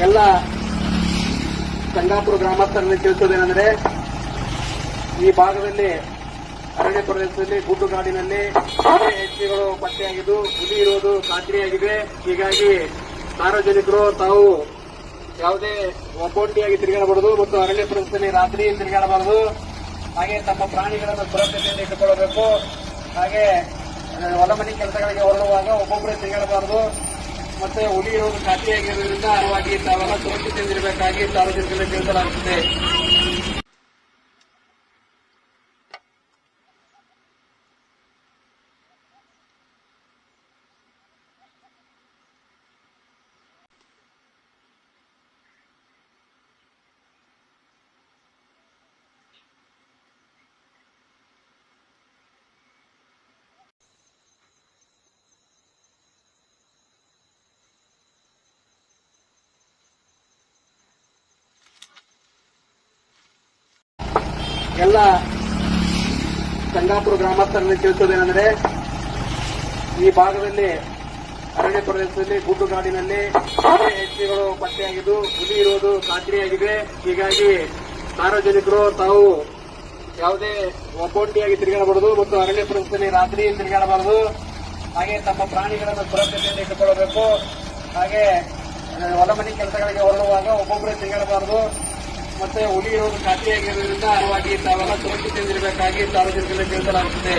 ಎಲ್ಲ ಸಂಗಾಪುರ ಗ್ರಾಮಸ್ಥರಲ್ಲಿ ತಿಳಿಸುವುದೇನೆಂದರೆ, ಈ ಭಾಗದಲ್ಲಿ ಅರಣ್ಯ ಪ್ರದೇಶದಲ್ಲಿ ಗುಡ್ಡುಗಾಡಿನಲ್ಲಿ ಹೆಚ್ಚಿಗಳು ಪತ್ತೆಯಾಗಿದ್ದು ಹುಲಿ ಇರುವುದು ಖಾತ್ರಿಯಾಗಿದೆ. ಹೀಗಾಗಿ ಸಾರ್ವಜನಿಕರು ತಾವು ಯಾವುದೇ ಒಬ್ಬೊಂಟಿಯಾಗಿ ತಿರುಗಾಡಬಾರದು ಮತ್ತು ಅರಣ್ಯ ಪ್ರದೇಶದಲ್ಲಿ ರಾತ್ರಿ ತಿರುಗಾಡಬಾರದು. ಹಾಗೆ ತಮ್ಮ ಪ್ರಾಣಿಗಳನ್ನು ಸುರಕ್ಷತೆಯಿಂದ ಇಟ್ಟುಕೊಳ್ಳಬೇಕು. ಹಾಗೆ ಹೊಲಮನೆ ಕೆಲಸಗಳಿಗೆ ಹೊರಡುವಾಗ ಒಬ್ಬೊಬ್ಬರೇ ತಿರುಗಾಡಬಾರದು. ಮತ್ತೆ ಹುಲಿ ಇರುವುದು ಖಾತ್ರಿಯಾಗಿರುವುದರಿಂದ ತಾವೆಲ್ಲ ಸುರಕ್ಷತೆಯಿಂದಿರಬೇಕಾಗಿ ಸಾರ್ವಜನಿಕರಿಗೆ ತಿಳಿಸಲಾಗುತ್ತದೆ. ಎಲ್ಲ ಸಂಗಾಪುರ ಗ್ರಾಮಸ್ಥರಲ್ಲಿ ತಿಳಿಸುವುದೇನೆಂದರೆ, ಈ ಭಾಗದಲ್ಲಿ ಅರಣ್ಯ ಪ್ರದೇಶದಲ್ಲಿ ಗುಡ್ಡುಗಾಡಿನಲ್ಲಿ ಹೆಚ್ಚಿಗಳು ಪತ್ತೆಯಾಗಿದ್ದು ಹುಲಿ ಇರುವುದು ಖಾತ್ರಿಯಾಗಿದೆ. ಹೀಗಾಗಿ ಸಾರ್ವಜನಿಕರು ತಾವು ಯಾವುದೇ ಒಬ್ಬೊಂಟಿಯಾಗಿ ತಿರುಗಾಡಬಾರದು ಮತ್ತು ಅರಣ್ಯ ಪ್ರದೇಶದಲ್ಲಿ ರಾತ್ರಿ ತಿರುಗಾಡಬಾರದು. ಹಾಗೆ ತಮ್ಮ ಪ್ರಾಣಿಗಳನ್ನು ಸುರಕ್ಷತೆಯಿಂದ ಇಟ್ಟುಕೊಳ್ಳಬೇಕು. ಹಾಗೆ ಹೊಲಮನೆ ಕೆಲಸಗಳಿಗೆ ಹೊರಡುವಾಗ ಒಬ್ಬೊಬ್ಬರೇ ತಿರುಗಾಡಬಾರದು. ಮತ್ತೆ ಹುಲಿ ಇರುವುದು ಖಾತ್ರಿಯಾಗಿರುವುದರಿಂದ ತಾವೆಲ್ಲ ಸುರಕ್ಷತೆಯಿಂದಿರಬೇಕಾಗಿ ಸಾರ್ವಜನಿಕರಿಗೆ ತಿಳಿಸಲಾಗುತ್ತದೆ.